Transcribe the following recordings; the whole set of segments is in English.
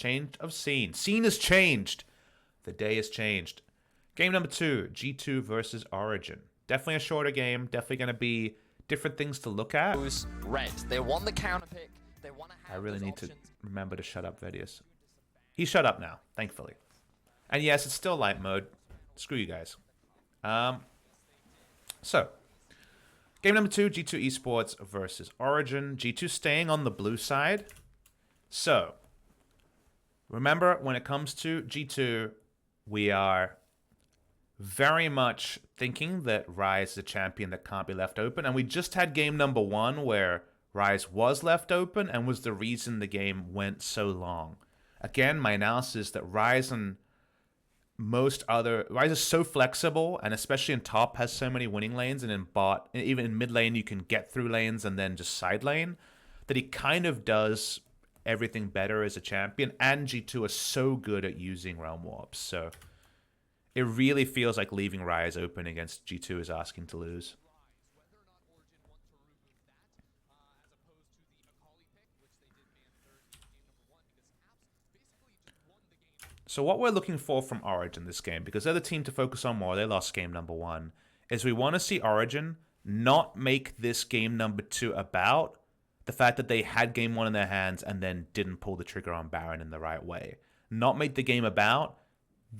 Change of scene. Scene has changed. The day has changed. Game number 2, G2 versus Origen. Definitely a shorter game. Definitely going to be different things to look at. Red. They want the counter pick. They want to have I really those need options. to remember to shut up, Vedius. He shut up now, thankfully. And yes, it's still light mode. Screw you guys. So, game number 2, G2 Esports versus Origen. G2 staying on the blue side. So, remember, when it comes to G2, we are very much thinking that Rise is a champion that can't be left open. And we just had game number 1 where Rise was left open and was the reason the game went so long. Again, my analysis is that Rise and Rise is so flexible, and especially in top has so many winning lanes, and in bot, even in mid lane, you can get through lanes and then just side lane, that he kind of does everything better as a champion. And G2 are so good at using realm warps, so it really feels like leaving Rise open against G2 is asking to lose. So what we're looking for from Origen this game, because they're the team to focus on more, they lost game number 1, is we want to see Origen not make this game number 2 about the fact that they had game 1 in their hands and then didn't pull the trigger on Baron in the right way. Not make the game about,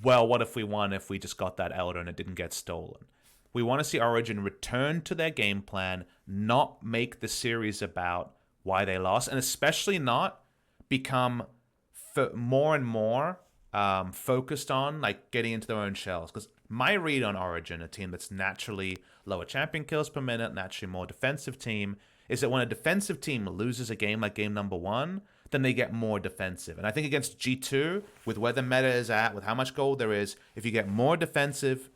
well, what if we won if we just got that Elder and it didn't get stolen? We want to see Origen return to their game plan, not make the series about why they lost, and especially not become more and more focused on like getting into their own shells. Because my read on Origen, a team that's naturally lower champion kills per minute, naturally more defensive team, is that when a defensive team loses a game like game number 1, then they get more defensive. And I think against G2, with where the meta is at, with how much gold there is, if you get more defensive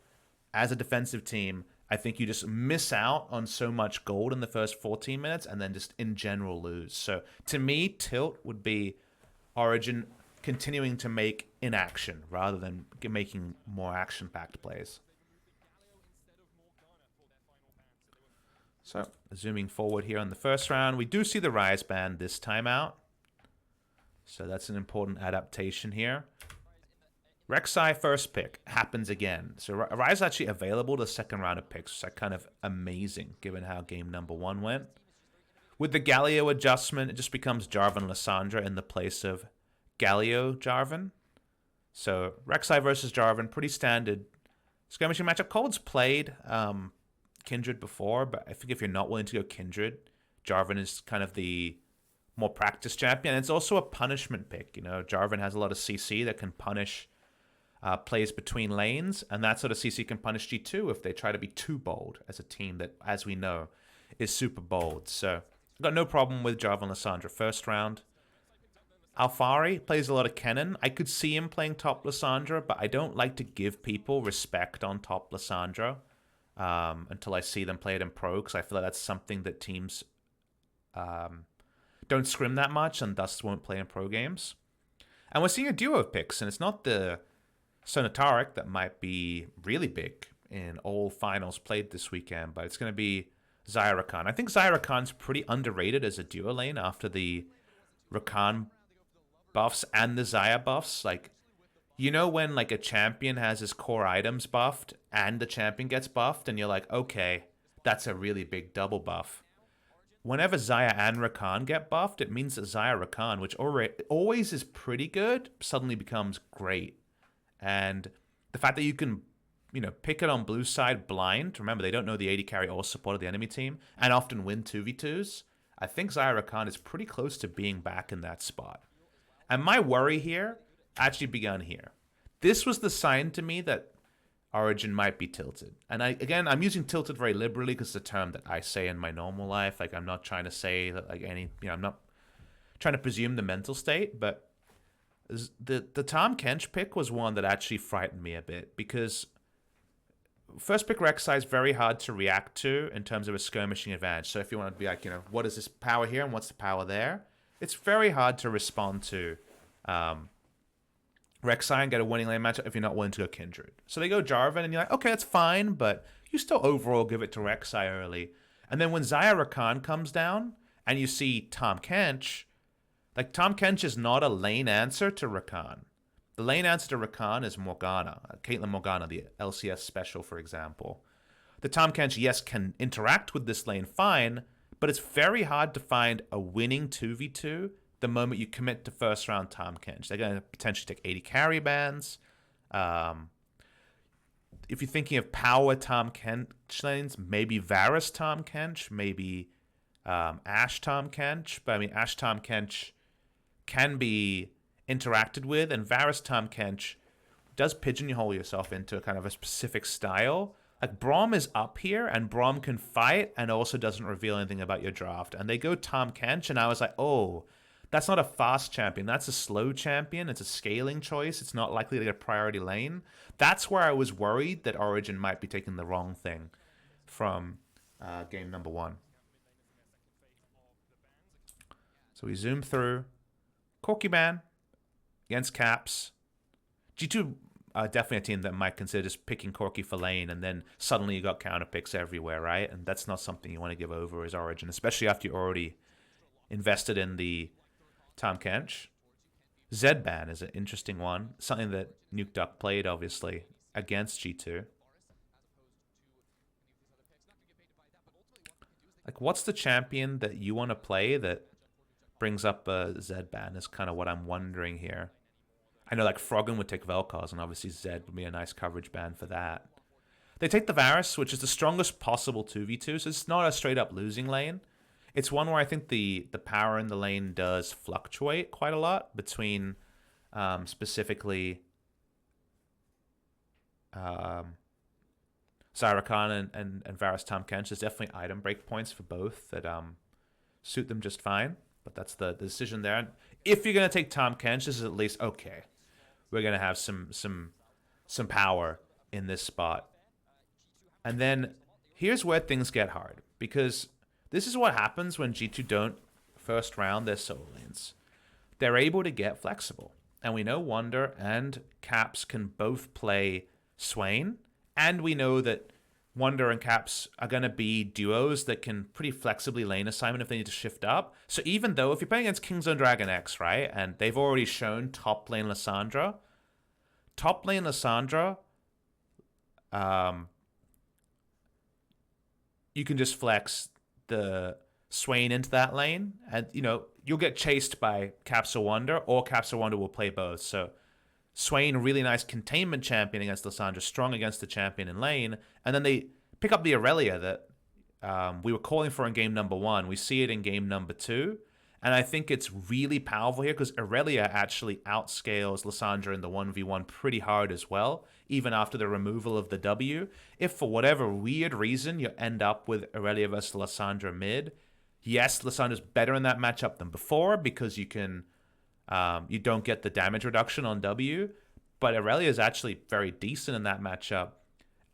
as a defensive team, I think you just miss out on so much gold in the first 14 minutes and then just in general lose. So to me, tilt would be Origen continuing to make inaction rather than making more action-packed plays. So, zooming forward here on the first round, we do see the Rise ban this time out. So that's an important adaptation here. Rek'Sai first pick happens again. So Rise is actually available to the second round of picks, which is kind of amazing given how game number 1 went. With the Galio adjustment, it just becomes Jarvan Lissandra in the place of Galio Jarvan. So Rek'Sai versus Jarvan, pretty standard skirmishing matchup. Cold's played Kindred before, but I think if you're not willing to go Kindred, Jarvan is kind of the more practiced champion. And it's also a punishment pick. You know, Jarvan has a lot of CC that can punish plays between lanes, and that sort of CC can punish G2 if they try to be too bold as a team that, as we know, is super bold. So I've got no problem with Jarvan Lissandra first round. Alfari plays a lot of Kennen. I could see him playing top Lissandra, but I don't like to give people respect on top Lissandra until I see them play it in pro, because I feel like that's something that teams don't scrim that much and thus won't play in pro games. And we're seeing a duo of picks, and it's not the Sonataric that might be really big in all finals played this weekend, but it's going to be Xayah Rakan. I think Xayah Rakan's pretty underrated as a duo lane after the Rakan buffs and the Xayah buffs. Like, you know when like a champion has his core items buffed and the champion gets buffed and you're like, okay, that's a really big double buff. Whenever Xayah and Rakan get buffed, it means that Xayah Rakan, which always is pretty good, suddenly becomes great. And the fact that you can, you know, pick it on blue side blind, remember they don't know the AD carry or support of the enemy team, and often win 2v2s, I think Xayah Rakan is pretty close to being back in that spot. And my worry here actually began here. This was the sign to me that Origen might be tilted. And I'm using tilted very liberally because it's a term that I say in my normal life. Like, I'm not trying to say that, like, I'm not trying to presume the mental state, but the Tahm Kench pick was one that actually frightened me a bit, because first pick Rek'Sai is very hard to react to in terms of a skirmishing advantage. So if you want to be like, you know, what is this power here and what's the power there? It's very hard to respond to Rek'Sai and get a winning lane matchup if you're not willing to go Kindred. So they go Jarvan, and you're like, okay, that's fine, but you still overall give it to Rek'Sai early. And then when Xayah Rakan comes down, and you see Tahm Kench, Like, Tahm Kench is not a lane answer to Rakan. The lane answer to Rakan is Morgana, Caitlyn Morgana, the LCS special, for example. The Tahm Kench, yes, can interact with this lane fine, but it's very hard to find a winning 2v2 the moment you commit to first round Tahm Kench. They're going to potentially take 80 carry bans. If you're thinking of power Tahm Kench lanes, maybe Varus Tahm Kench, maybe Ashe Tahm Kench. But I mean, Ashe Tahm Kench can be interacted with, and Varus Tahm Kench does pigeonhole yourself into a kind of a specific style. Like, Braum is up here, and Braum can fight and also doesn't reveal anything about your draft. And they go Tahm Kench, and I was like, oh, that's not a fast champion. That's a slow champion. It's a scaling choice. It's not likely to get a priority lane. That's where I was worried that Origen might be taking the wrong thing from game number 1. So we zoom through. Corki ban against Caps. G2 are definitely a team that might consider just picking Corki for lane, and then suddenly you got counter picks everywhere, right? And that's not something you want to give over as Origen, especially after you already invested in the Tahm Kench. Zed ban is an interesting one. Something that Nuke Duck played, obviously, against G2. Like, what's the champion that you want to play that brings up a Zed ban is kind of what I'm wondering here. I know, like, Froggen would take Vel'Koz, and obviously Zed would be a nice coverage ban for that. They take the Varus, which is the strongest possible 2v2, so it's not a straight-up losing lane. It's one where I think the power in the lane does fluctuate quite a lot between specifically Zyrakan and Varus Tahm Kench. There's definitely item breakpoints for both that suit them just fine, but that's the decision there. And if you're going to take Tahm Kench, this is at least, okay, we're going to have some power in this spot. And then here's where things get hard, because this is what happens when G2 don't first round their solo lanes. They're able to get flexible. And we know Wunder and Caps can both play Swain. And we know that Wunder and Caps are going to be duos that can pretty flexibly lane assignment if they need to shift up. So even though, if you're playing against Kingzone Dragon X, right, and they've already shown top lane Lissandra, you can just flex the Swain into that lane, and you'll get chased by Caps or Wunder, or Caps or Wunder will play both. So Swain, really nice containment champion against Lissandra, strong against the champion in lane, and then they pick up the Aurelia that we were calling for in game number 1. We see it in game number 2, and I think it's really powerful here because Aurelia actually outscales Lissandra in the 1v1 pretty hard as well, even after the removal of the W. If for whatever weird reason you end up with Aurelia versus Lissandra mid, yes, Lissandra's better in that matchup than before because you can you don't get the damage reduction on W, but Aurelia is actually very decent in that matchup.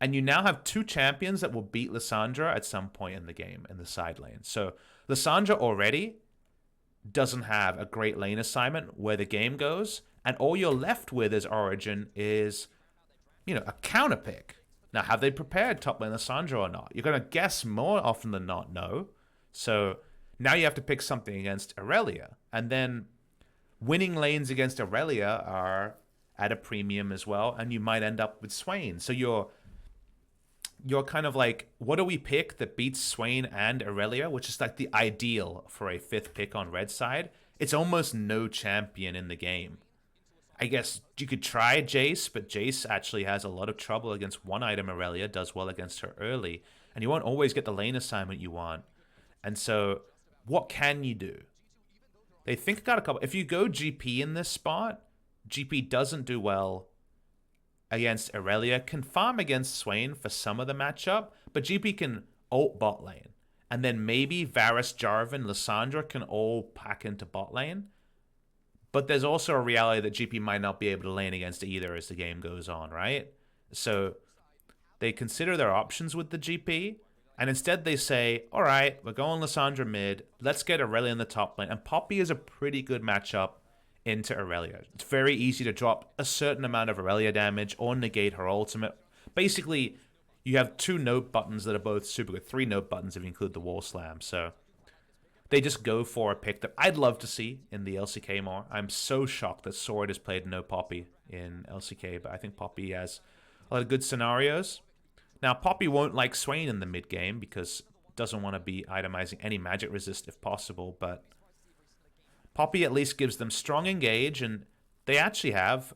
And you now have 2 champions that will beat Lissandra at some point in the game in the side lane. So Lissandra already doesn't have a great lane assignment where the game goes, and all you're left with as Origen is, a counter pick. Now, have they prepared top lane Lissandra or not? You're going to guess more often than not no. So now you have to pick something against Aurelia, and then winning lanes against Aurelia are at a premium as well, and you might end up with Swain. So you're kind of like, what do we pick that beats Swain and Aurelia, which is like the ideal for a 5th pick on red side? It's almost no champion in the game. I guess you could try Jace, but Jace actually has a lot of trouble against one item Aurelia, does well against her early, and you won't always get the lane assignment you want. And so what can you do? They think got a couple. If you go GP in this spot, GP doesn't do well against Aurelia, can farm against Swain for some of the matchup, but GP can ult bot lane. And then maybe Varus, Jarvan, Lissandra can all pack into bot lane. But there's also a reality that GP might not be able to lane against either as the game goes on, right? So they consider their options with the GP, and instead they say, all right, we're going Lissandra mid, let's get Aurelia in the top lane. And Poppy is a pretty good matchup into Aurelia. It's very easy to drop a certain amount of Aurelia damage or negate her ultimate. Basically, you have 2 note buttons that are both super good. 3 note buttons if you include the wall slam. So they just go for a pick that I'd love to see in the LCK more. I'm so shocked that Sword has played no Poppy in LCK, but I think Poppy has a lot of good scenarios. Now, Poppy won't like Swain in the mid game because doesn't want to be itemizing any magic resist if possible, but Poppy at least gives them strong engage, and they actually have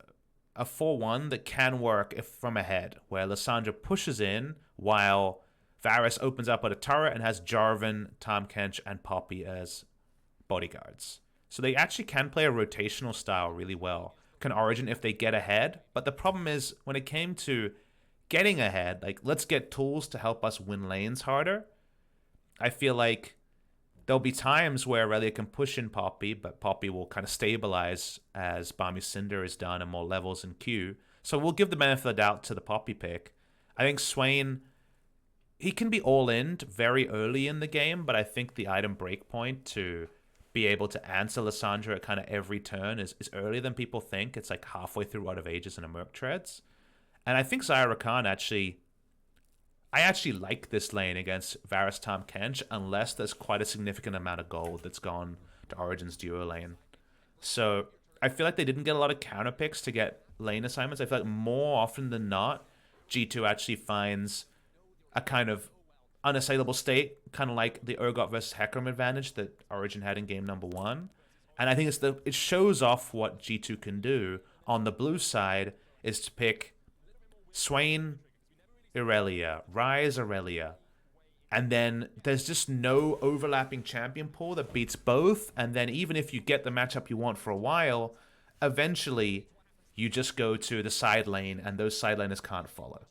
a 4-1 that can work if from ahead, where Lissandra pushes in while Varus opens up at a turret and has Jarvan, Tahm Kench, and Poppy as bodyguards. So they actually can play a rotational style really well. Can Origen if they get ahead, but the problem is when it came to getting ahead, like let's get tools to help us win lanes harder, I feel like there'll be times where Aurelia can push in Poppy, but Poppy will kind of stabilize as Bami Cinder is done and more levels in queue. So we'll give the benefit of the doubt to the Poppy pick. I think Swain, he can be all-in very early in the game, but I think the item breakpoint to be able to answer Lissandra at kind of every turn is earlier than people think. It's like halfway through Out of Ages and a Merc Treads. And I think Zyra Khan I actually like this lane against Varus Tahm Kench unless there's quite a significant amount of gold that's gone to Origen's duo lane. So I feel like they didn't get a lot of counter picks to get lane assignments. I feel like more often than not, G2 actually finds a kind of unassailable state, kind of like the Urgot versus Hecarim advantage that Origen had in game number 1. And I think it shows off what G2 can do. On the blue side is to pick Swain, Irelia, Ryze, Aurelia, and then there's just no overlapping champion pool that beats both, and then even if you get the matchup you want for a while, eventually you just go to the side lane and those side laners can't follow.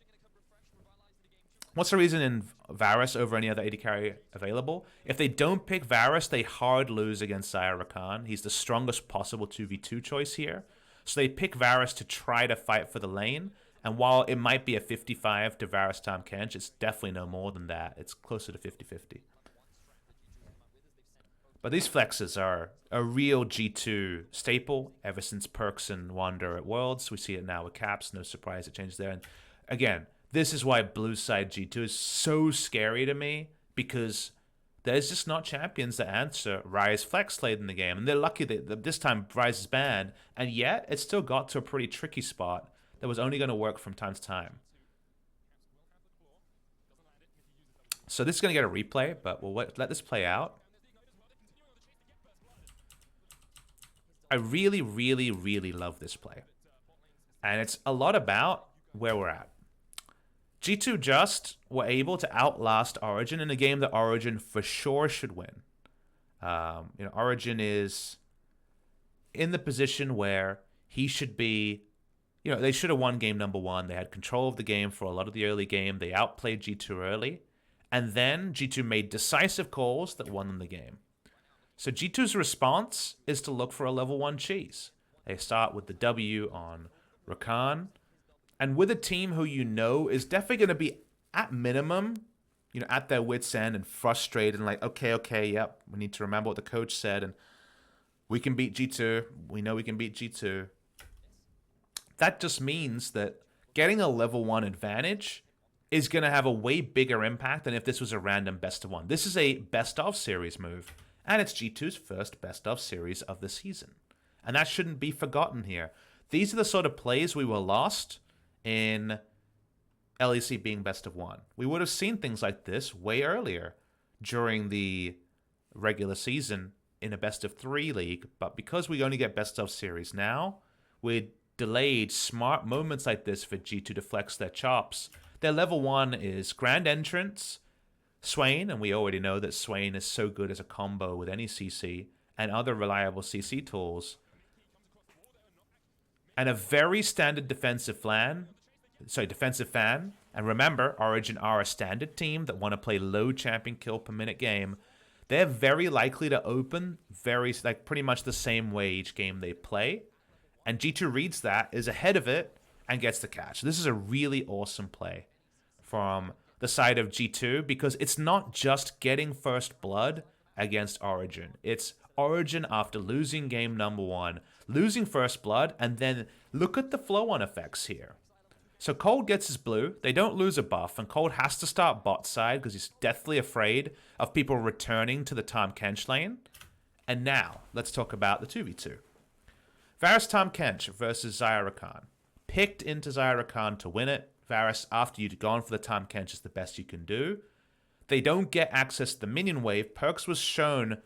What's the reason in Varus over any other AD carry available? If they don't pick Varus, they hard lose against Zyra Khan. He's the strongest possible 2v2 choice here. So they pick Varus to try to fight for the lane. And while it might be a 55 to Varus Tahm Kench, it's definitely no more than that. It's closer to 50-50. But these flexes are a real G2 staple ever since Perks and Wander at Worlds. We see it now with Caps. No surprise it changed there. And again, this is why blue side G2 is so scary to me, because there's just not champions that answer Ryze flex late in the game. And they're lucky that this time Ryze is banned, and yet it still got to a pretty tricky spot that was only going to work from time to time. So this is going to get a replay, but we'll let this play out. I really, really, really love this play. And it's a lot about where we're at. G2 just were able to outlast Origen in a game that Origen for sure should win. Origen is in the position where he should be. They should have won game number 1. They had control of the game for a lot of the early game. They outplayed G2 early. And then G2 made decisive calls that won them the game. So G2's response is to look for a level 1 cheese. They start with the W on Rakan. And with a team who is definitely going to be, at minimum, at their wits' end and frustrated and like, okay, yep, we need to remember what the coach said. And we can beat G2. We know we can beat G2. That just means that getting a level 1 advantage is going to have a way bigger impact than if this was a random best of 1. This is a best of series move, and it's G2's first best of series of the season. And that shouldn't be forgotten here. These are the sort of plays we were lost in LEC being best of 1. We would have seen things like this way earlier during the regular season in a best of 3 league, but because we only get best of series now, we're delayed smart moments like this for G2 to flex their chops. Their level 1 is Grand Entrance, Swain, and we already know that Swain is so good as a combo with any CC, and other reliable CC tools. And a very standard defensive fan. And remember, Origen are a standard team that want to play low champion kill per minute game. They're very likely to open pretty much the same way each game they play. And G2 reads that, is ahead of it, and gets the catch. This is a really awesome play from the side of G2 because it's not just getting first blood against Origen. It's Origen after losing game number 1, losing first blood, and then look at the flow-on effects here. So Cold gets his blue. They don't lose a buff, and Cold has to start bot side because he's deathly afraid of people returning to the Tahm Kench lane. And now, let's talk about the 2v2. Varus Tahm Kench versus Zyra Khan. Picked into Zyra Khan to win it. Varus, after you'd gone for the Tahm Kench, is the best you can do. They don't get access to the minion wave. Perks was shown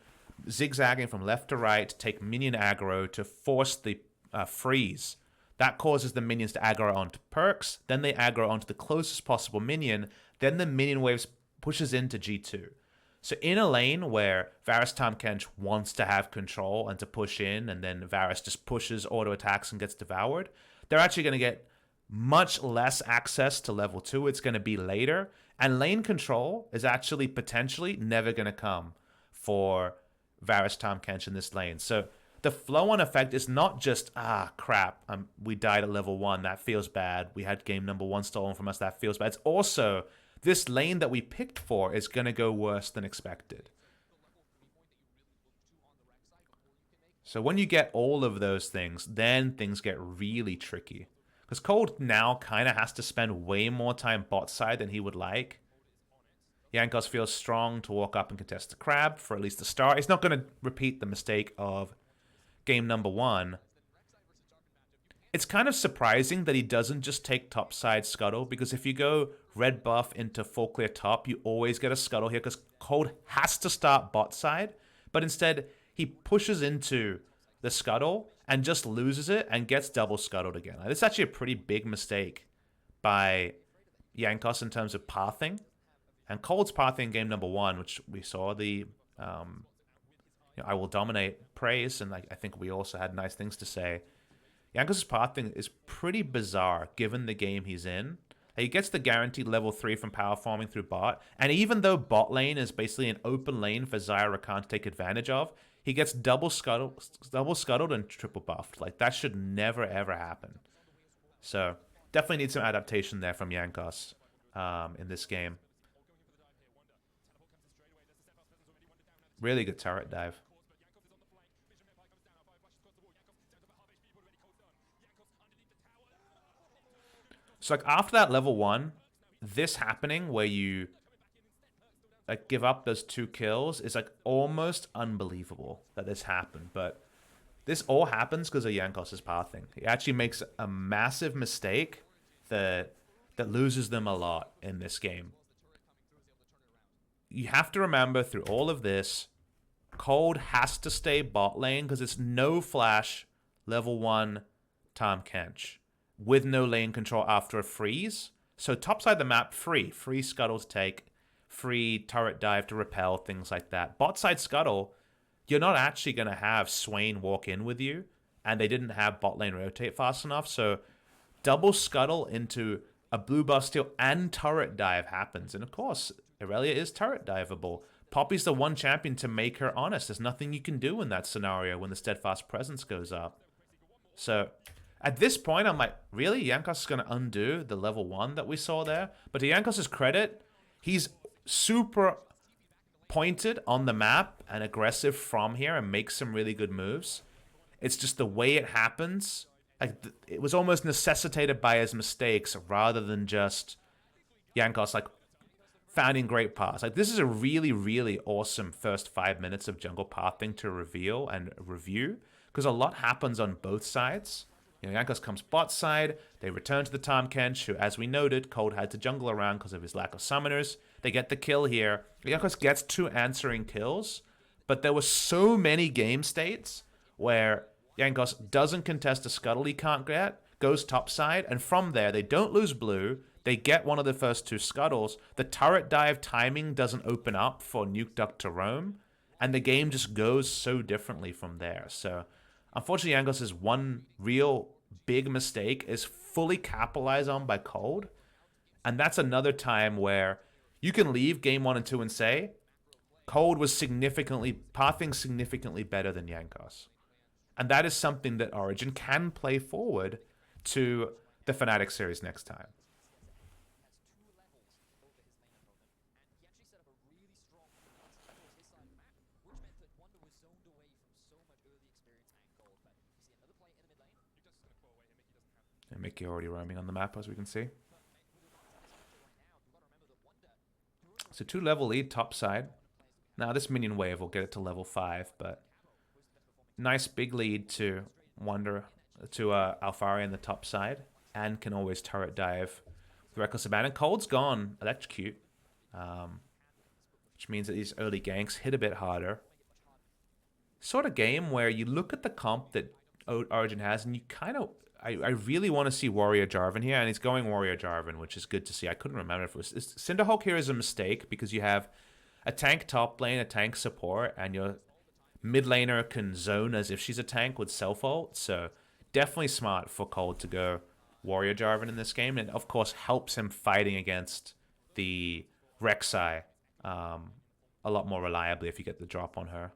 zigzagging from left to right to take minion aggro to force the freeze. That causes the minions to aggro onto Perks. Then they aggro onto the closest possible minion. Then the minion waves pushes into G2. So in a lane where Varus Tahm Kench wants to have control and to push in, and then Varus just pushes, auto attacks, and gets devoured, they're actually going to get much less access to level 2. It's going to be later. And lane control is actually potentially never going to come for Varus Tahm Kench in this lane. So the flow-on effect is not just, crap, we died at level 1, that feels bad. We had game number 1 stolen from us, that feels bad. It's also, this lane that we picked for is going to go worse than expected. So when you get all of those things, then things get really tricky. Because Cold now kind of has to spend way more time bot side than he would like. Jankos feels strong to walk up and contest the crab for at least the start. He's not going to repeat the mistake of game number 1. It's kind of surprising that he doesn't just take topside scuttle, because if you go red buff into full clear top, you always get a scuttle here because Cold has to start bot side, but instead he pushes into the scuttle and just loses it and gets double scuttled again. Like, this is actually a pretty big mistake by Jankos in terms of pathing. And Cold's pathing in game number 1, which we saw the I will dominate praise, and I think we also had nice things to say. Jankos' pathing is pretty bizarre given the game he's in. He gets the guaranteed level 3 from power farming through bot, and even though bot lane is basically an open lane for Zyra Khan to take advantage of, he gets double scuttled and triple buffed. Like, that should never ever happen. So definitely need some adaptation there from Jankos in this game. Really good turret dive. So like after that level 1, this happening where you like give up those 2 kills is like almost unbelievable that this happened. But this all happens because of Jankos' pathing. He actually makes a massive mistake that loses them a lot in this game. You have to remember through all of this, Cold has to stay bot lane because it's no flash level 1 Tahm Kench with no lane control after a freeze. So topside the map, free scuttle to take, free turret dive to repel, things like that. Bot side scuttle, you're not actually going to have Swain walk in with you, and they didn't have bot lane rotate fast enough. So double scuttle into a blue buff steal and turret dive happens. And of course, Irelia is turret diveable. Poppy's the one champion to make her honest. There's nothing you can do in that scenario when the steadfast presence goes up. So at this point, I'm like, really? Jankos is going to undo the level 1 that we saw there? But to Jankos' credit, he's super pointed on the map and aggressive from here and makes some really good moves. It's just the way it happens. Like, it was almost necessitated by his mistakes rather than just Jankos like finding great paths. Like, this is a really, really awesome first 5 minutes of jungle pathing to reveal and review, because a lot happens on both sides. You know, Jankos comes bot side, they return to the Tahm Kench, who, as we noted, Cold had to jungle around because of his lack of summoners. They get the kill here. Jankos gets 2 answering kills, but there were so many game states where Jankos doesn't contest a scuttle he can't get, goes topside, and from there, they don't lose blue. They get one of the first 2 scuttles. The turret dive timing doesn't open up for Nuke Duck to roam, and the game just goes so differently from there. So, unfortunately, Jankos' one real big mistake is fully capitalized on by Cold, and that's another time where you can leave game 1 and 2 and say, Cold was pathing significantly better than Jankos. And that is something that Origen can play forward to the Fnatic series next time. And Mickey already roaming on the map, as we can see. So 2-level lead top side. Now this minion wave will get it to level 5, but nice big lead to Wonder, to Alfari in the top side, and can always turret dive with Reckless Abandon. Cold's gone Electrocute, which means that these early ganks hit a bit harder. Sort of game where you look at the comp that Origen has, and you kind of... I really want to see Warrior Jarvan here, and he's going Warrior Jarvan, which is good to see. I couldn't remember if it was... Cinderhawk here is a mistake, because you have a tank top lane, a tank support, and your mid laner can zone as if she's a tank with self-ult, so definitely smart for Cold to go Warrior Jarvan in this game, and of course helps him fighting against the Rek'Sai a lot more reliably if you get the drop on her.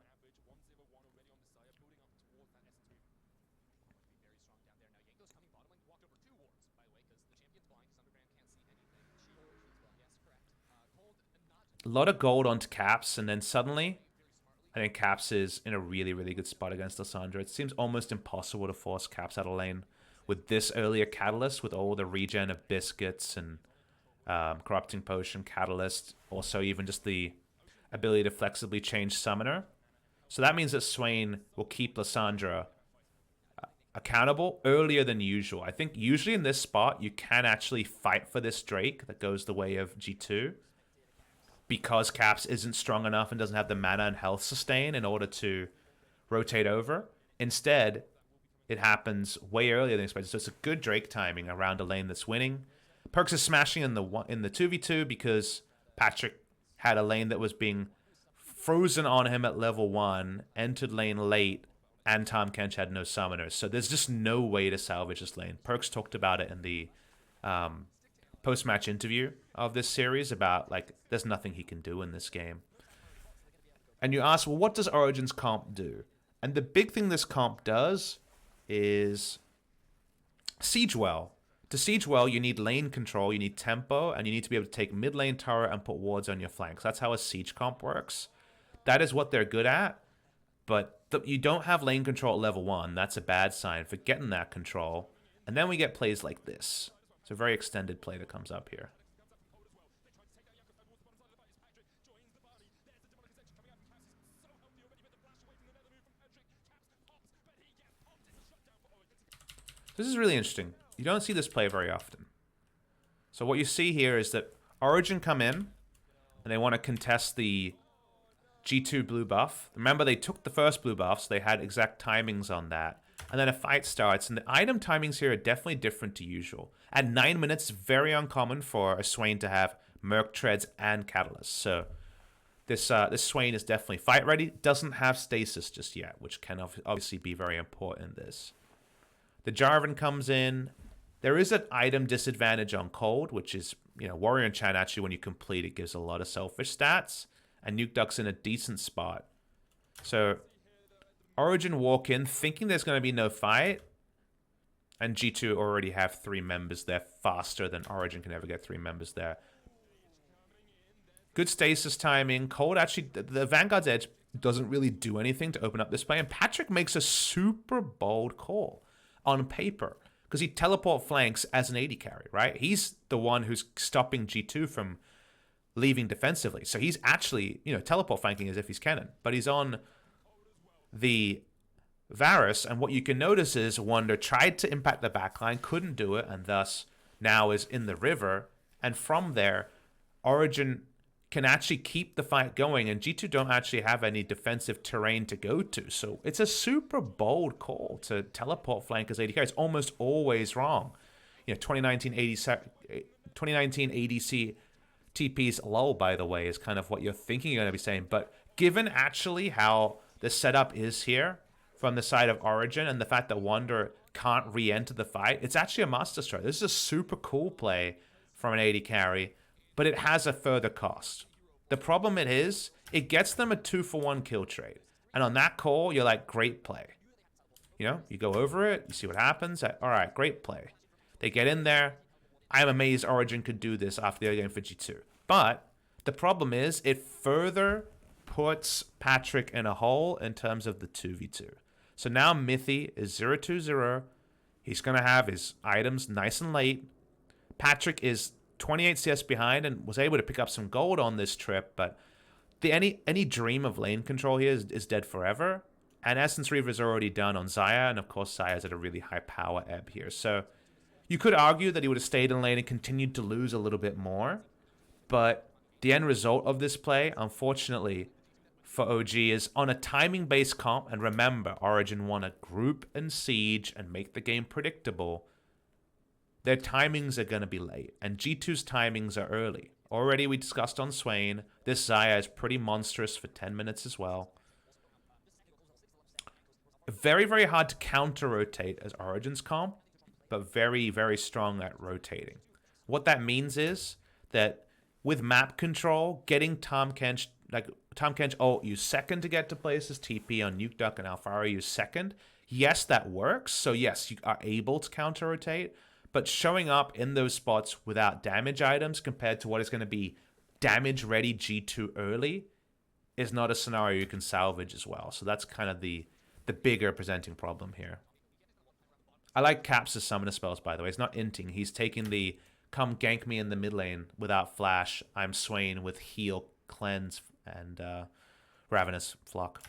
A lot of gold onto Caps, and then suddenly, I think Caps is in a really, really good spot against Lissandra. It seems almost impossible to force Caps out of lane with this earlier Catalyst, with all the regen of Biscuits and Corrupting Potion, Catalyst, also even just the ability to flexibly change Summoner. So that means that Swain will keep Lissandra accountable earlier than usual. I think usually in this spot, you can actually fight for this Drake that goes the way of G2, because Caps isn't strong enough and doesn't have the mana and health sustain in order to rotate over. Instead, it happens way earlier than expected. So it's a good Drake timing around a lane that's winning. Perks is smashing in the 2v2 because Patrick had a lane that was being frozen on him at level 1, entered lane late, and Tahm Kench had no summoners. So there's just no way to salvage this lane. Perks talked about it in the post-match interview of this series about, like, there's nothing he can do in this game. And you ask, well, what does Origen's comp do? And the big thing this comp does is siege well. To siege well, you need lane control, you need tempo, and you need to be able to take mid lane turret and put wards on your flanks. That's how a siege comp works. That is what they're good at, but you don't have lane control at level 1. That's a bad sign for getting that control. And then we get plays like this. It's a very extended play that comes up here. This is really interesting. You don't see this play very often. So what you see here is that Origen come in, and they want to contest the G2 blue buff. Remember, they took the first blue buff, so they had exact timings on that. And then a fight starts, and the item timings here are definitely different to usual. At 9 minutes, it's very uncommon for a Swain to have Merc Treads and Catalyst. So this Swain is definitely fight ready. Doesn't have stasis just yet, which can obviously be very important in this. The Jarvan comes in. There is an item disadvantage on Cold, which is, you know, Warrior Enchant actually, when you complete it, gives a lot of selfish stats. And Nuke Duck's in a decent spot. So Origen walk in thinking there's going to be no fight. And G2 already have 3 members there faster than Origen can ever get 3 members there. Good stasis timing. Cold actually, the Vanguard's Edge doesn't really do anything to open up this play. And Patrick makes a super bold call on paper, because he teleport flanks as an AD carry, right? He's the one who's stopping G2 from leaving defensively. So he's actually, you know, teleport flanking as if he's Kennen. But he's on the Varus, and what you can notice is Wonder tried to impact the backline, couldn't do it, and thus now is in the river. And from there, Origen can actually keep the fight going, and G2 don't actually have any defensive terrain to go to. So it's a super bold call to teleport flank as AD carry. It's almost always wrong. You know, 2019 ADC TP's lull, by the way, is kind of what you're thinking you're going to be saying. But given actually how the setup is here from the side of Origen, and the fact that Wonder can't re-enter the fight, it's actually a master stroke. This is a super cool play from an AD carry, but it has a further cost. The problem it gets them a 2-for-1 kill trade. And on that call, you're like, great play. You know, you go over it, you see what happens. All right, great play. They get in there. I'm amazed Origen could do this after the game for G2. But the problem is it further puts Patrick in a hole in terms of the 2v2. So now Mithy is 0-2-0. He's going to have his items nice and late. Patrick is 28 CS behind and was able to pick up some gold on this trip, but any dream of lane control here is dead forever. And Essence Reaver is already done on Xayah, and of course Xayah's at a really high power ebb here. So you could argue that he would have stayed in lane and continued to lose a little bit more, but the end result of this play, unfortunately, for OG is on a timing-based comp, and remember, Origen want to group and siege and make the game predictable. Their timings are going to be late, and G2's timings are early. Already we discussed on Swain, this Xayah is pretty monstrous for 10 minutes as well. Very, very hard to counter-rotate as Origen's comp, but very, very strong at rotating. What that means is that with map control, getting Tahm Kench, like Tahm Kench ult use second to get to places, TP on Nukeduck and Alphari use second. Yes, that works. So yes, you are able to counter-rotate, but showing up in those spots without damage items compared to what is going to be damage-ready G2 early is not a scenario you can salvage as well. So that's kind of the bigger presenting problem here. I like Caps' summoner spells, by the way. He's not inting. He's taking the come gank me in the mid lane without flash. I'm Swain with heal, cleanse, and Ravenous Flock.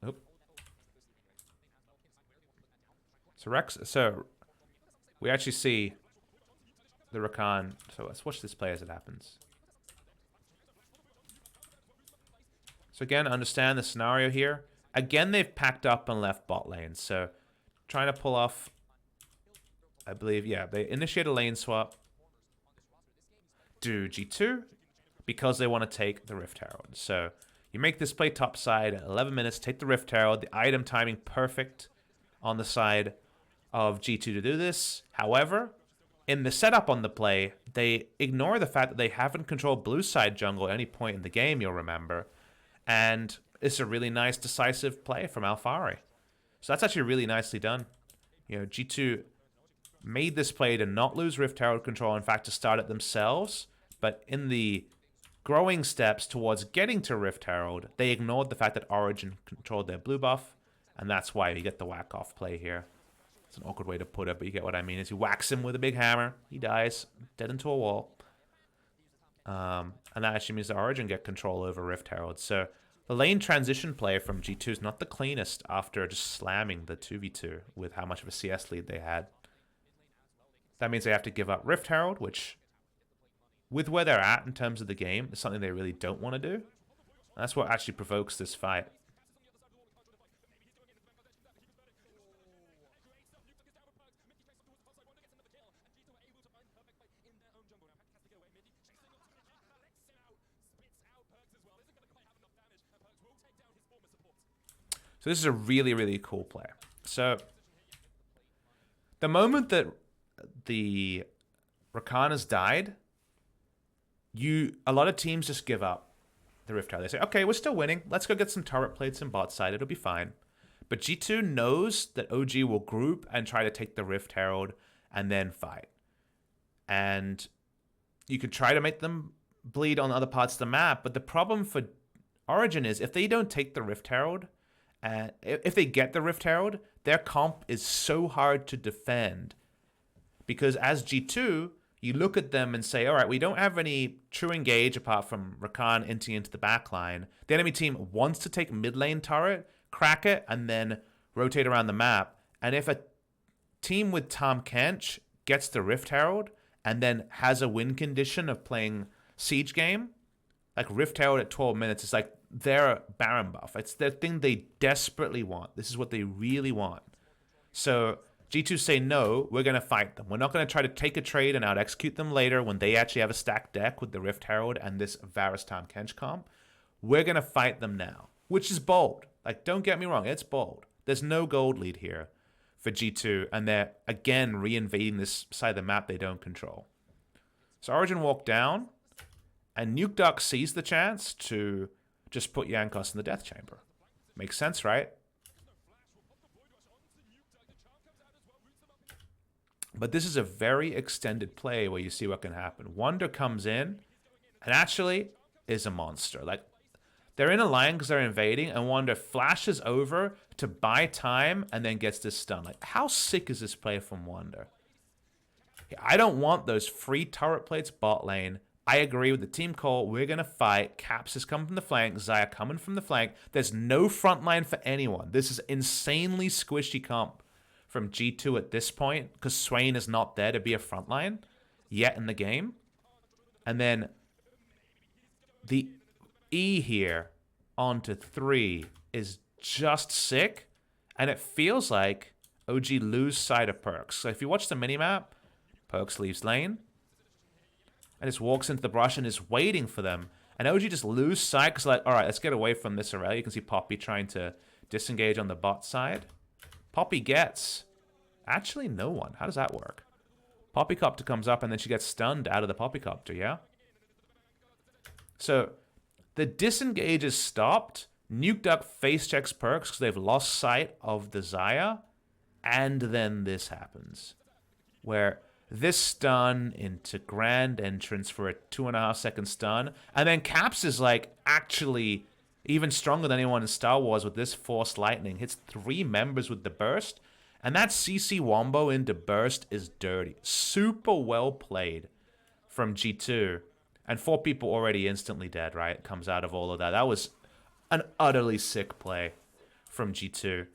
Oop. So we actually see the Rakan. So let's watch this play as it happens. So again, understand the scenario here. Again, they've packed up and left bot lane. So trying to pull off, I believe, yeah, they initiate a lane swap. Do G2 because they want to take the Rift Herald. So you make this play top side at 11 minutes, take the Rift Herald. The item timing perfect on the side of G2 to do this. However, in the setup on the play, they ignore the fact that they haven't controlled blue side jungle at any point in the game, you'll remember. And it's a really nice decisive play from Alphari. So that's actually really nicely done. You know, G2 made this play to not lose Rift Herald control, in fact, to start it themselves. But in the growing steps towards getting to Rift Herald, they ignored the fact that Origen controlled their blue buff, and that's why you get the whack-off play here. It's an awkward way to put it, but you get what I mean. Is you whacks him with a big hammer, he dies, dead into a wall. And that actually means that Origen get control over Rift Herald. So the lane transition play from G2 is not the cleanest after just slamming the 2v2 with how much of a CS lead they had. That means they have to give up Rift Herald, which, with where they're at in terms of the game, is something they really don't want to do. That's what actually provokes this fight. So this is a really, really cool play. So the moment that the Rakana's died, a lot of teams just give up the Rift Herald. They say, okay, we're still winning. Let's go get some turret plates and bot side. It'll be fine. But G2 knows that OG will group and try to take the Rift Herald and then fight. And you could try to make them bleed on other parts of the map, but the problem for Origen is if they don't take the Rift Herald, if they get the Rift Herald, their comp is so hard to defend. Because as G2, you look at them and say, all right, we don't have any true engage apart from Rakan inting into the backline. The enemy team wants to take mid lane turret, crack it, and then rotate around the map. And if a team with Tahm Kench gets the Rift Herald and then has a win condition of playing Siege game, like Rift Herald at 12 minutes, it's like their Baron buff. It's their thing they desperately want. This is what they really want. So G2 say, no, we're going to fight them. We're not going to try to take a trade and out-execute them later when they actually have a stacked deck with the Rift Herald and this Varus Tahm Kench comp. We're going to fight them now, which is bold. Like, don't get me wrong, it's bold. There's no gold lead here for G2, and they're, again, re-invading this side of the map they don't control. So Origen walked down, and Nukeduck sees the chance to just put Jankos in the death chamber. Makes sense, right? But this is a very extended play where you see what can happen. Wonder comes in, and actually, is a monster. Like, they're in a line because they're invading, and Wonder flashes over to buy time and then gets this stun. Like, how sick is this play from Wonder? I don't want those free turret plates bot lane. I agree with the team call. We're going to fight. Caps is coming from the flank. Xayah coming from the flank. There's no front line for anyone. This is insanely squishy comp from G2 at this point because Swain is not there to be a front line yet in the game. And then the E here onto 3 is just sick. And it feels like OG lose sight of Perks. So if you watch the minimap, Perks leaves lane and just walks into the brush and is waiting for them. And OG just lose sight because, like, all right, let's get away from this Aurelia. You can see Poppy trying to disengage on the bot side. Poppy gets actually no one. How does that work? Poppycopter comes up and then she gets stunned out of the Poppycopter, yeah? So the disengage is stopped. Nuke Duck face checks Perks because they've lost sight of the Xayah. And then this happens. Where this stun into grand entrance for a 2.5 second stun. And then Caps is like actually even stronger than anyone in Star Wars with this Force Lightning. Hits 3 members with the burst. And that CC Wombo into burst is dirty. Super well played from G2. And 4 people already instantly dead, right? Comes out of all of that. That was an utterly sick play from G2.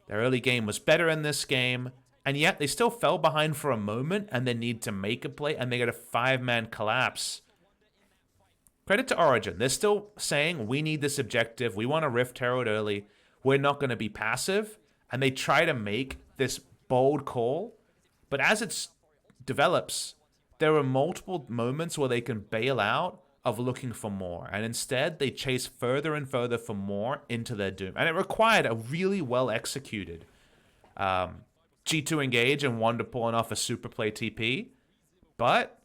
Their early game was better in this game. And yet they still fell behind for a moment and they need to make a play and they get a 5-man collapse. Credit to Origen. They're still saying, we need this objective. We want a Rift Herald early. We're not going to be passive. And they try to make this bold call. But as it develops, there are multiple moments where they can bail out of looking for more. And instead, they chase further and further for more into their doom. And it required a really well executed G2 engage and Wonder pulling off a super play TP. But,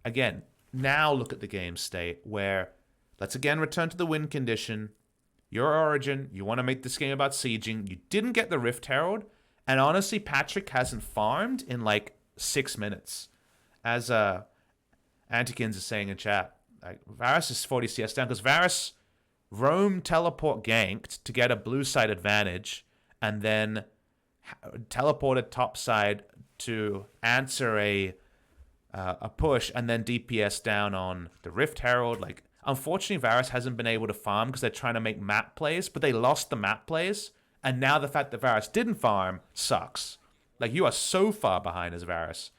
again, now look at the game state where, let's again return to the win condition. Your Origin, you want to make this game about sieging. You didn't get the Rift Herald. And honestly, Patrick hasn't farmed in like 6 minutes. As Antikins is saying in chat, like, Varus is 40 CS down because Varus roam teleport ganked to get a blue side advantage and then teleported top side to answer a push and then DPS down on the Rift Herald. Like, unfortunately, Varus hasn't been able to farm because they're trying to make map plays, but they lost the map plays. And now the fact that Varus didn't farm sucks. Like, you are so far behind as Varus.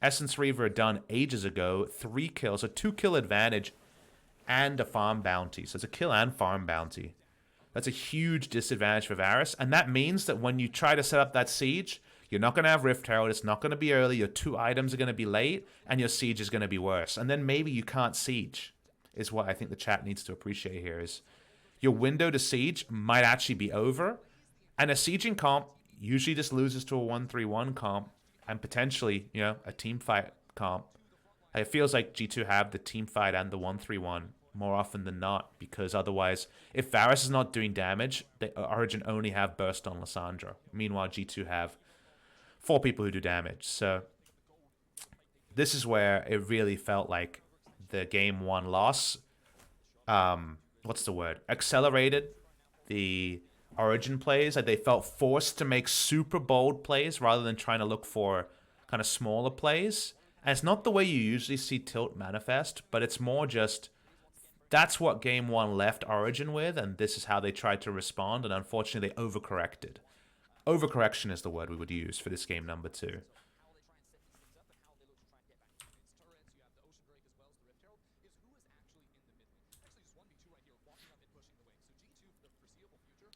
Essence Reaver done ages ago. 3 kills, a 2-kill advantage, and a farm bounty. So it's a kill and farm bounty. That's a huge disadvantage for Varus. And that means that when you try to set up that siege, you're not going to have Rift Herald. It's not going to be early. Your 2 items are going to be late. And your siege is going to be worse. And then maybe you can't siege, is what I think the chat needs to appreciate here. Is your window to siege might actually be over. And a sieging comp usually just loses to a 1-3-1 comp. And potentially, you know, a team fight comp. It feels like G2 have the team fight and the 1-3-1 more often than not, because otherwise, if Varus is not doing damage, the Origin only have burst on Lissandra. Meanwhile, G2 have 4 people who do damage. So this is where it really felt like the game 1 loss, what's the word? Accelerated the Origin plays. Like, they felt forced to make super bold plays rather than trying to look for kind of smaller plays. And it's not the way you usually see Tilt manifest, but it's more just that's what game 1 left Origin with, and this is how they tried to respond, and unfortunately they overcorrected. Overcorrection is the word we would use for this game number 2.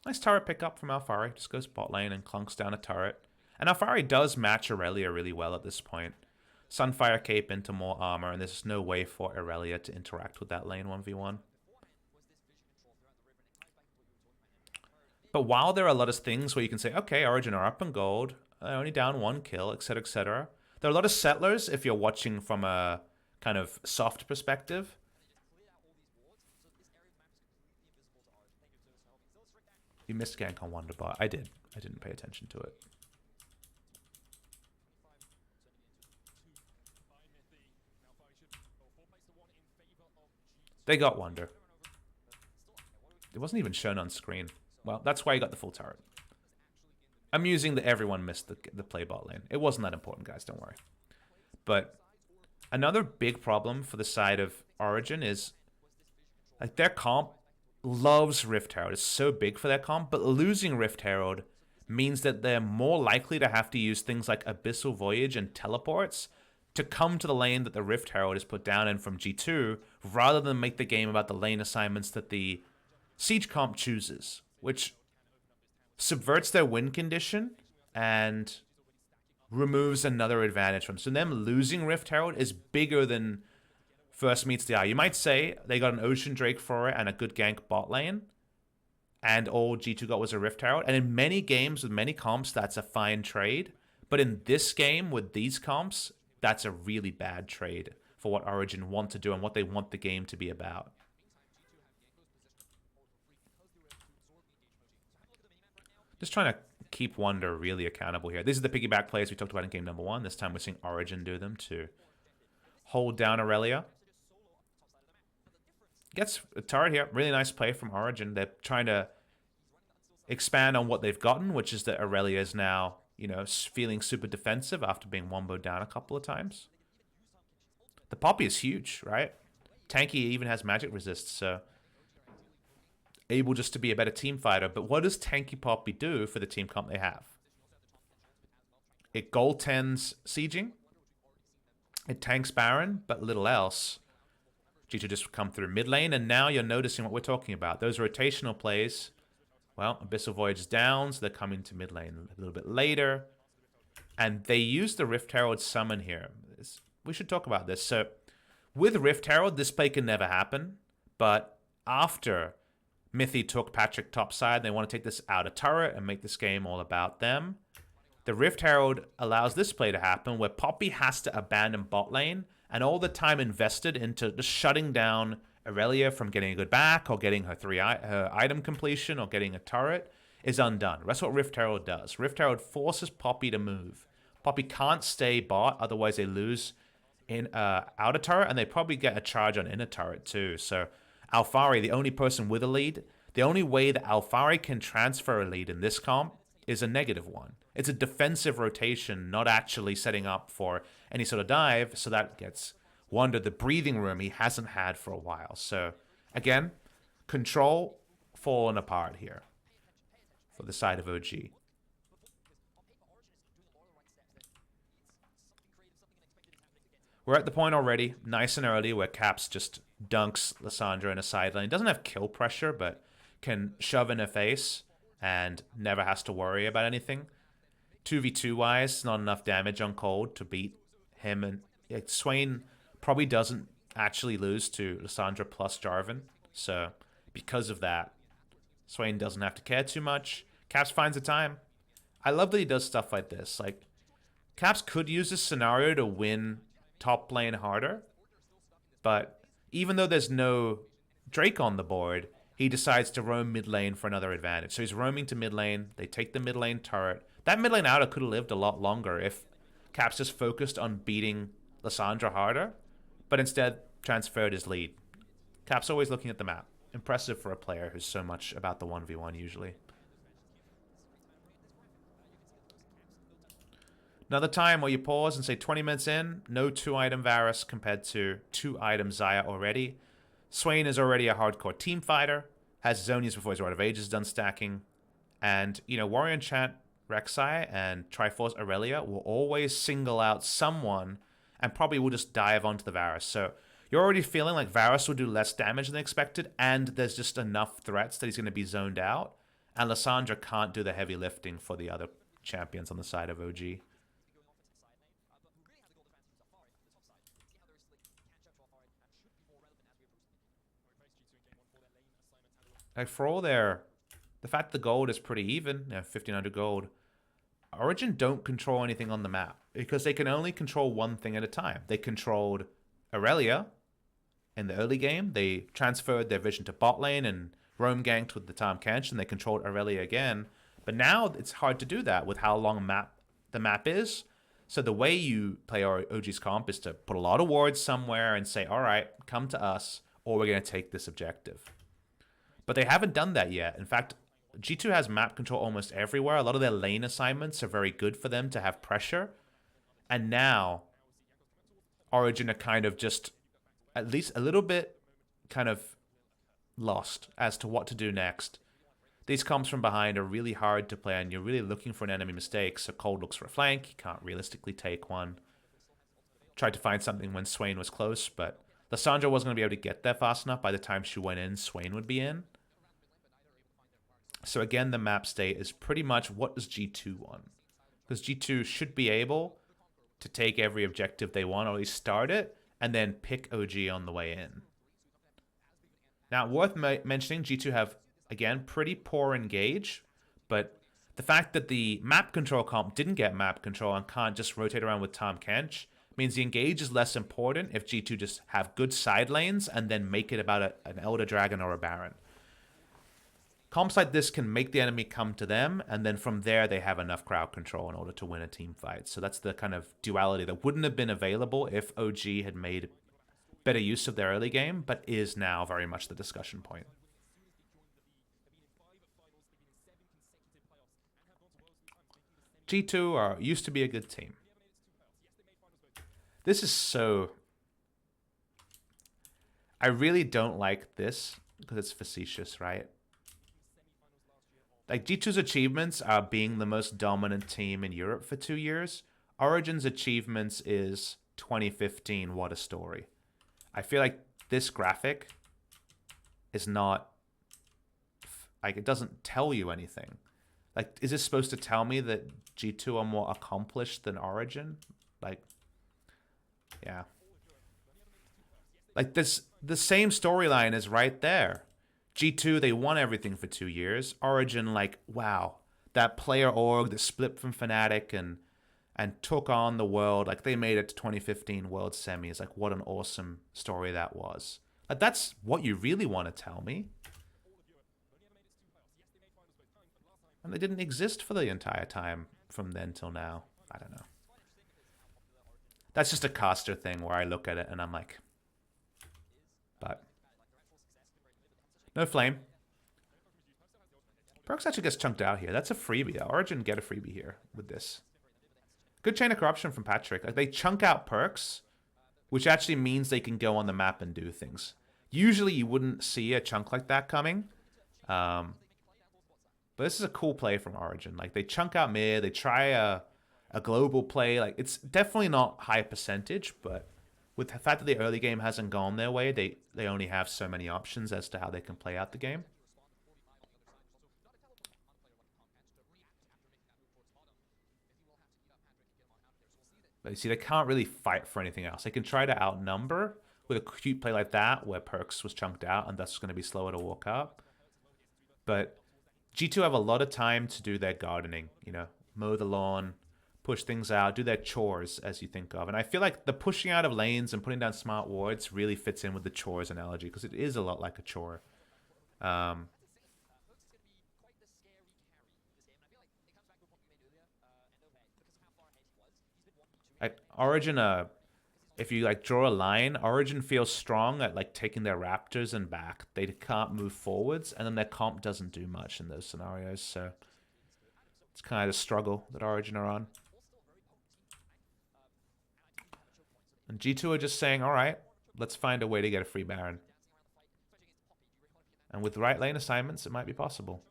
Nice turret pickup from Alphari. Just goes bot lane and clunks down a turret. And Alphari does match Aurelia really well at this point. Sunfire Cape into more armor, and there's no way for Aurelia to interact with that lane 1v1. But while there are a lot of things where you can say, okay, Origin are up in gold, only down 1 kill, etc., etc., there are a lot of settlers if you're watching from a kind of soft perspective. You missed gank on Wonderbot. I did. I didn't pay attention to it. They got Wonder. It wasn't even shown on screen. Well, that's why you got the full turret. I'm using that everyone missed the play bot lane. It wasn't that important, guys. Don't worry. But another big problem for the side of Origen is like their comp loves Rift Herald. It's so big for their comp, but losing Rift Herald means that they're more likely to have to use things like Abyssal Voyage and teleports to come to the lane that the Rift Herald is put down in from G2, rather than make the game about the lane assignments that the Siege comp chooses, which subverts their win condition and removes another advantage from them. So them losing Rift Herald is bigger than first meets the eye. You might say they got an Ocean Drake for it and a good gank bot lane, and all G2 got was a Rift Herald. And in many games with many comps, that's a fine trade. But in this game with these comps, that's a really bad trade for what Origen want to do and what they want the game to be about. Just trying to keep Wonder really accountable here. These are the piggyback plays we talked about in game number 1. This time we're seeing Origen do them to hold down Aurelia. Gets a turret here. Really nice play from Origen. They're trying to expand on what they've gotten, which is that Aurelia is now, you know, feeling super defensive after being womboed down a couple of times. The Poppy is huge, right? Tanky even has magic resist, so able just to be a better team fighter. But what does Tanky Poppy do for the team comp they have? It goaltends sieging. It tanks Baron, but little else. G2 just come through mid lane, and now you're noticing what we're talking about. Those rotational plays, well, Abyssal Voyage is down, so they're coming to mid lane a little bit later. And they use the Rift Herald summon here. We should talk about this. So with Rift Herald, this play can never happen, but after Mithy took Patrick topside, they want to take this out of turret and make this game all about them. The Rift Herald allows this play to happen where Poppy has to abandon bot lane, and all the time invested into just shutting down Aurelia from getting a good back or getting her item completion or getting a turret is undone. That's what Rift Herald does. Rift Herald forces Poppy to move. Poppy can't stay bot, otherwise they lose in outer turret, and they probably get a charge on inner turret too. So Alphari, the only person with a lead, the only way that Alphari can transfer a lead in this comp is a negative one. It's a defensive rotation, not actually setting up for any sort of dive, so that gets Wonder the breathing room he hasn't had for a while. So, again, control falling apart here for the side of OG. We're at the point already, nice and early, where Caps just dunks Lissandra in a side lane. Doesn't have kill pressure, but can shove in her face and never has to worry about anything. 2v2 wise, not enough damage on Cold to beat him, and Swain probably doesn't actually lose to Lissandra plus Jarvan. So because of that, Swain doesn't have to care too much. Caps finds the time. I love that he does stuff like this. Like, Caps could use this scenario to win top lane harder, but even though there's no Drake on the board, he decides to roam mid lane for another advantage. So he's roaming to mid lane. They take the mid lane turret. That mid lane outer could have lived a lot longer if Caps just focused on beating Lissandra harder, but instead transferred his lead. Caps always looking at the map. Impressive for a player who's so much about the 1v1 usually. Another time where you pause and say 20 minutes in, no 2-item Varus compared to 2-item Xayah already. Swain is already a hardcore team fighter, has his own use before his Rite of Ages done stacking, and, you know, Warrior Enchant Rek'Sai and Triforce Aurelia will always single out someone and probably will just dive onto the Varus. So you're already feeling like Varus will do less damage than expected, and there's just enough threats that he's going to be zoned out, and Lissandra can't do the heavy lifting for the other champions on the side of OG. Like, for all the fact the gold is pretty even, you know, 1,500 gold, Origen don't control anything on the map because they can only control one thing at a time. They controlled Aurelia in the early game. They transferred their vision to bot lane and roam ganked with the Tahm Kench, and they controlled Aurelia again. But now it's hard to do that with how long the map is. So the way you play OG's comp is to put a lot of wards somewhere and say, all right, come to us. or we're going to take this objective. But they haven't done that yet. In fact, G2 has map control almost everywhere. A lot of their lane assignments are very good for them to have pressure. And now, Origen are kind of just at least a little bit kind of lost as to what to do next. These comps from behind are really hard to play, and you're really looking for an enemy mistake. So Cold looks for a flank. He can't realistically take one. Tried to find something when Swain was close, but Lissandra wasn't going to be able to get there fast enough. By the time she went in, Swain would be in. So again, the map state is pretty much what does G2 want? Because G2 should be able to take every objective they want, or at least start it, and then pick OG on the way in. Now, worth mentioning, G2 have, again, pretty poor engage, but the fact that the map control comp didn't get map control and can't just rotate around with Tahm Kench means the engage is less important if G2 just have good side lanes and then make it about an Elder Dragon or a Baron. Comps like this can make the enemy come to them, and then from there they have enough crowd control in order to win a team fight. So that's the kind of duality that wouldn't have been available if OG had made better use of their early game, but is now very much the discussion point. G2 used to be a good team. This is so... I really don't like this because it's facetious, right? Like, G2's achievements are being the most dominant team in Europe for 2 years. Origen's achievements is 2015, what a story. I feel like this graphic is not... Like, it doesn't tell you anything. Like, is this supposed to tell me that G2 are more accomplished than Origen? Like, yeah. Like, this, the same storyline is right there. G2, they won everything for 2 years. Origen, like, wow. That player org that split from Fnatic and took on the world. Like, they made it to 2015 World Semis. Like, what an awesome story that was. Like, that's what you really want to tell me. And they didn't exist for the entire time from then till now. I don't know. That's just a caster thing where I look at it and I'm like... But... No flame. Perks actually gets chunked out here. That's a freebie. Origen get a freebie here with this. Good chain of corruption from Patrick. Like, they chunk out perks, which actually means they can go on the map and do things. Usually you wouldn't see a chunk like that coming. But this is a cool play from Origen. Like, they chunk out mid. They try a global play. Like, it's definitely not high percentage, but... with the fact that the early game hasn't gone their way, they only have so many options as to how they can play out the game. But you see, they can't really fight for anything else. They can try to outnumber with a cute play like that, where Perks was chunked out, and that's going to be slower to walk up. But G2 have a lot of time to do their gardening, you know, mow the lawn, push things out, do their chores, as you think of. And I feel like the pushing out of lanes and putting down smart wards really fits in with the chores analogy, because it is a lot like a chore. Origen, if you like draw a line, Origen feels strong at like taking their raptors and back. They can't move forwards, and then their comp doesn't do much in those scenarios. So it's kind of a struggle that Origen are on. And G2 are just saying, all right, let's find a way to get a free Baron. And with the right lane assignments, it might be possible.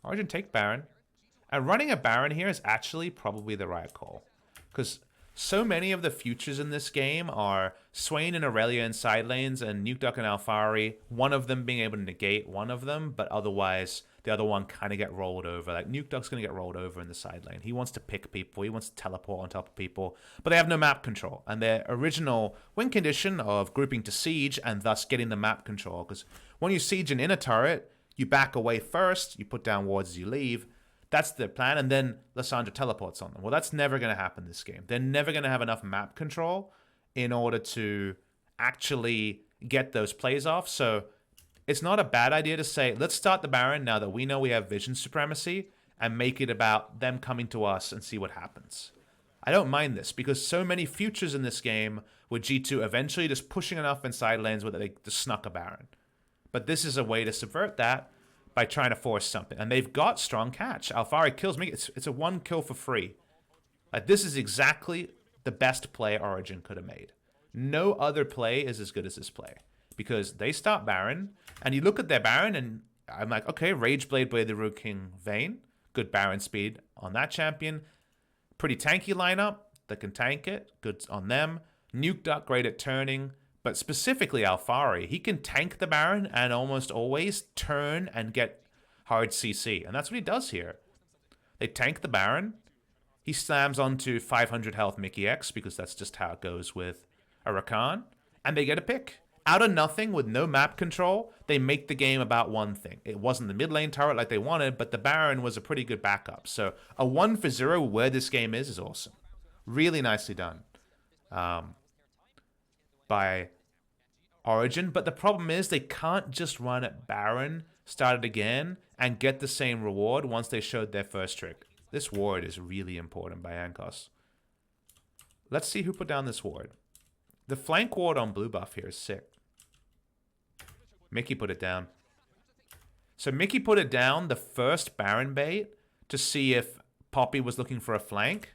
Origen take Baron. And running a Baron here is actually probably the right call. Because so many of the futures in this game are Swain and Aurelia in side lanes and Nukeduck and Alphari, one of them being able to negate one of them, but otherwise the other one kind of get rolled over. Like, Nukeduck's going to get rolled over in the side lane. He wants to pick people. He wants to teleport on top of people. But they have no map control. And their original win condition of grouping to siege and thus getting the map control. Because when you siege an inner turret, you back away first. You put down wards as you leave. That's the plan. And then Lissandra teleports on them. Well, that's never going to happen this game. They're never going to have enough map control in order to actually get those plays off. So it's not a bad idea to say, let's start the Baron now that we know we have vision supremacy and make it about them coming to us and see what happens. I don't mind this because so many futures in this game with G2 eventually just pushing enough in side lanes where they just snuck a Baron. But this is a way to subvert that by trying to force something. And they've got strong catch. Alphari kills me. It's a 1 kill for free. Like, this is exactly the best play Origen could have made. No other play is as good as this play. Because they start Baron, and you look at their Baron, and I'm like, okay, Rageblade, Blade the Root King, Vayne. Good Baron speed on that champion. Pretty tanky lineup that can tank it. Good on them. Nuke Duck, great at turning. But specifically Alphari, he can tank the Baron and almost always turn and get hard CC. And that's what he does here. They tank the Baron. He slams onto 500 health Mickey X because that's just how it goes with a Rakan. And they get a pick. Out of nothing with no map control, they make the game about one thing. It wasn't the mid lane turret like they wanted, but the Baron was a pretty good backup. So a 1-for-0 where this game is awesome. Really nicely done. By Origen, but the problem is they can't just run at Baron, start it again, and get the same reward once they showed their first trick. This ward is really important by Ankos. Let's see who put down this ward. The flank ward on blue buff here is sick. Mickey put it down. So Mickey put it down the first Baron bait to see if Poppy was looking for a flank.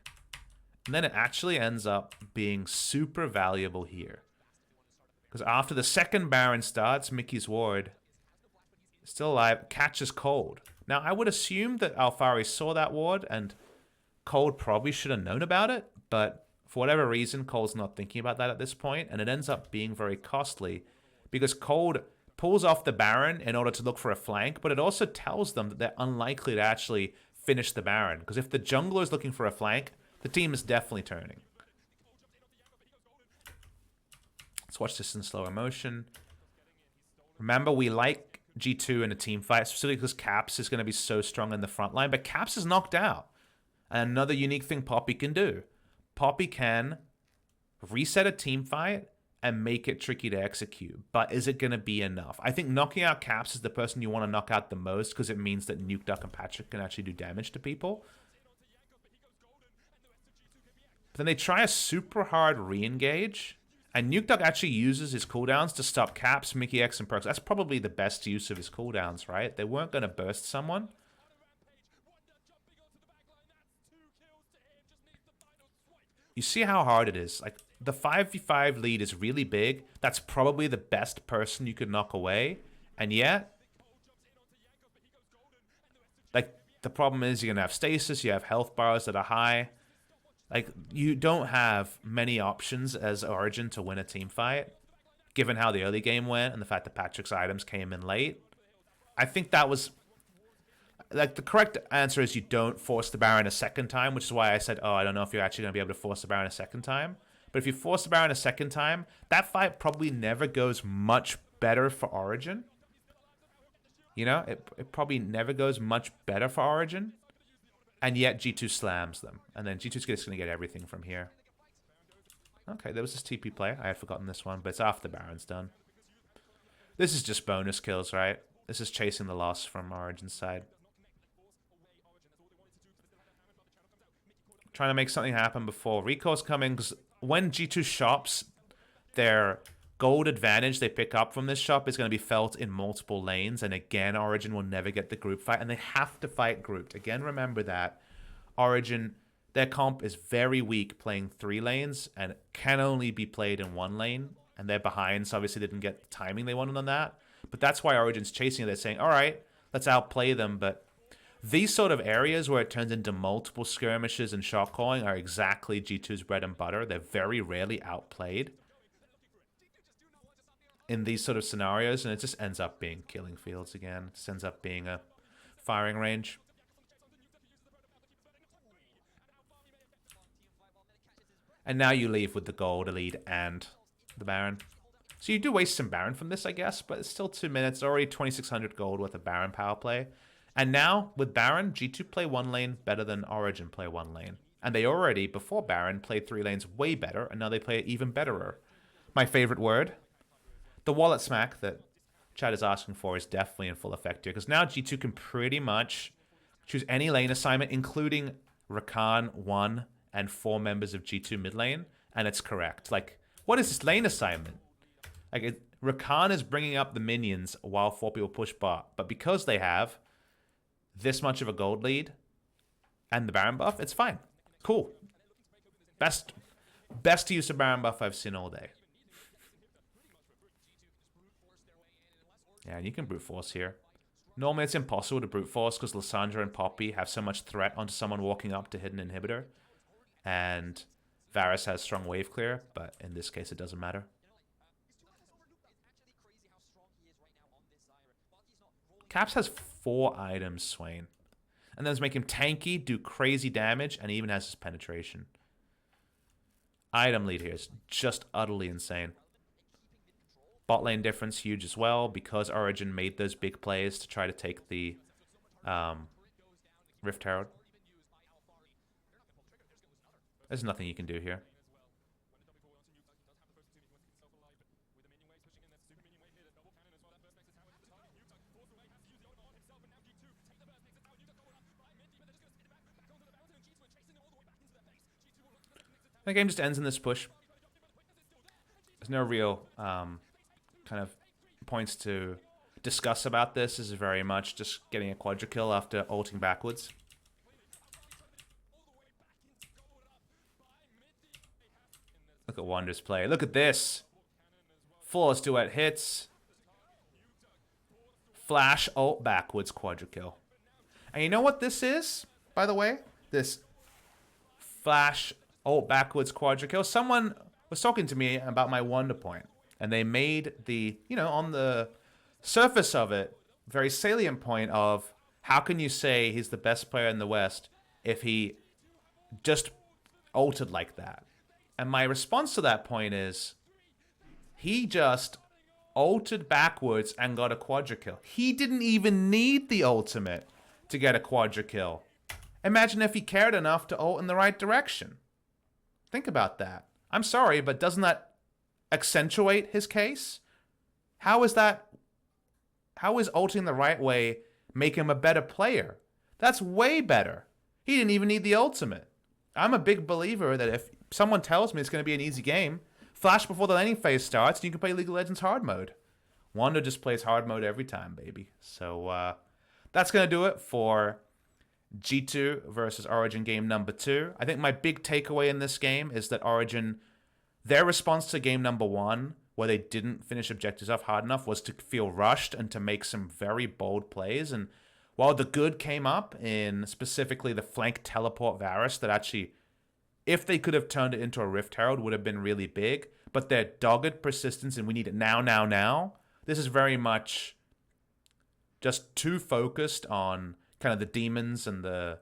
And then it actually ends up being super valuable here. Because after the second Baron starts, Mickey's ward is still alive, catches Cold. Now, I would assume that Alphari saw that ward, and Cold probably should have known about it, but for whatever reason, Cold's not thinking about that at this point, and it ends up being very costly, because Cold pulls off the Baron in order to look for a flank, but it also tells them that they're unlikely to actually finish the Baron, because if the jungler is looking for a flank, the team is definitely turning. Let's watch this in slower motion. Remember, we like G2 in a team fight, specifically because Caps is going to be so strong in the front line, but Caps is knocked out. And another unique thing Poppy can do. Poppy can reset a team fight and make it tricky to execute, but is it going to be enough? I think knocking out Caps is the person you want to knock out the most because it means that Nuke Duck and Patrick can actually do damage to people. But then they try a super hard re-engage. And Nuke Duck actually uses his cooldowns to stop Caps, Mickey X, and Perks. That's probably the best use of his cooldowns, right? They weren't going to burst someone. You see how hard it is. Like, the 5v5 lead is really big. That's probably the best person you could knock away. And yet, like, the problem is you're going to have stasis, you have health bars that are high. Like, you don't have many options as Origen to win a team fight, given how the early game went and the fact that Patrick's items came in late. I think that was... Like, the correct answer is you don't force the Baron a second time, which is why I said, oh, I don't know if you're actually going to be able to force the Baron a second time. But if you force the Baron a second time, that fight probably never goes much better for Origen. You know, it probably never goes much better for Origen. And yet G2 slams them. And then G2's just going to get everything from here. Okay, there was this TP play. I had forgotten this one, but it's after the Baron's done. This is just bonus kills, right? This is chasing the loss from Origen's side. Trying to make something happen before Rico's coming. Because when G2 shops, their gold advantage they pick up from this shop is going to be felt in multiple lanes. And again, Origen will never get the group fight. And they have to fight grouped. Again, remember that Origen, their comp is very weak playing 3 lanes. And can only be played in 1 lane. And they're behind, so obviously they didn't get the timing they wanted on that. But that's why Origen's chasing it. They're saying, all right, let's outplay them. But these sort of areas where it turns into multiple skirmishes and shot calling are exactly G2's bread and butter. They're very rarely outplayed in these sort of scenarios, and it just ends up being killing fields again. It just ends up being a firing range. And now you leave with the gold, lead, and the Baron. So you do waste some Baron from this, I guess, but it's still 2 minutes. Already 2,600 gold worth of Baron power play. And now, with Baron, G2 play 1 lane better than Origen play 1 lane. And they already, before Baron, played 3 lanes way better, and now they play it even betterer. My favorite word. The wallet smack that Chad is asking for is definitely in full effect here, because now G2 can pretty much choose any lane assignment, including Rakan 1 and 4 members of G2 mid lane, and it's correct. Like, What is this lane assignment? Like, Rakan is bringing up the minions while 4 people push bot. But because they have this much of a gold lead and the Baron buff, it's fine. Cool. Best use of Baron buff I've seen all day. Yeah, and you can brute force here. Normally it's impossible to brute force because Lissandra and Poppy have so much threat onto someone walking up to hit an inhibitor. And Varus has strong wave clear, but in this case it doesn't matter. Caps has 4 items, Swain. And those make him tanky, do crazy damage, and he even has his penetration. Item lead here is just utterly insane. Bot lane difference huge as well because Origen made those big plays to try to take the Rift Herald. There's nothing you can do here. The game just ends in this push. There's no real kind of points to discuss about this. This is very much just getting a quadra kill after ulting backwards. Look at Wander's play. Look at this. Flawless duet hits. Flash ult backwards quadra kill. And you know what this is, by the way? This flash ult backwards quadra kill. Someone was talking to me about my Wonder point. And they made the, on the surface of it, very salient point of how can you say he's the best player in the West if he just ulted like that? And my response to that point is he just ulted backwards and got a quadra kill. He didn't even need the ultimate to get a quadra kill. Imagine if he cared enough to ult in the right direction. Think about that. I'm sorry, but doesn't that accentuate his case? How is ulting the right way make him a better player? That's way better. He didn't even need the ultimate. I'm a big believer that if someone tells me it's going to be an easy game, flash before the laning phase starts and you can play League of Legends hard mode. Wanda just plays hard mode every time, baby. So that's going to do it for G2 versus Origen game number 2. I think my big takeaway in this game is that Origen, their response to game number 1, where they didn't finish objectives off hard enough, was to feel rushed and to make some very bold plays. And while the good came up in specifically the flank teleport Varus, that actually, if they could have turned it into a Rift Herald, would have been really big. But their dogged persistence and we need it now. This is very much just too focused on kind of the demons and the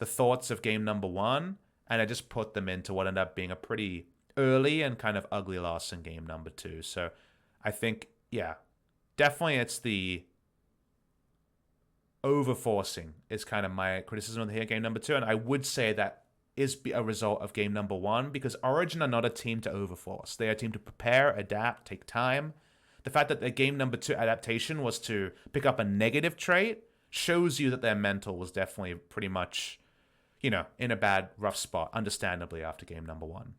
thoughts of game number 1. And I just put them into what ended up being a pretty early and kind of ugly loss in game number 2. So I think, yeah, definitely it's the overforcing is kind of my criticism of the here game number 2. And I would say that is a result of game number 1 because Origen are not a team to overforce. They are a team to prepare, adapt, take time. The fact that their game number 2 adaptation was to pick up a negative trait shows you that their mental was definitely pretty much, in a bad, rough spot, understandably, after game number 1.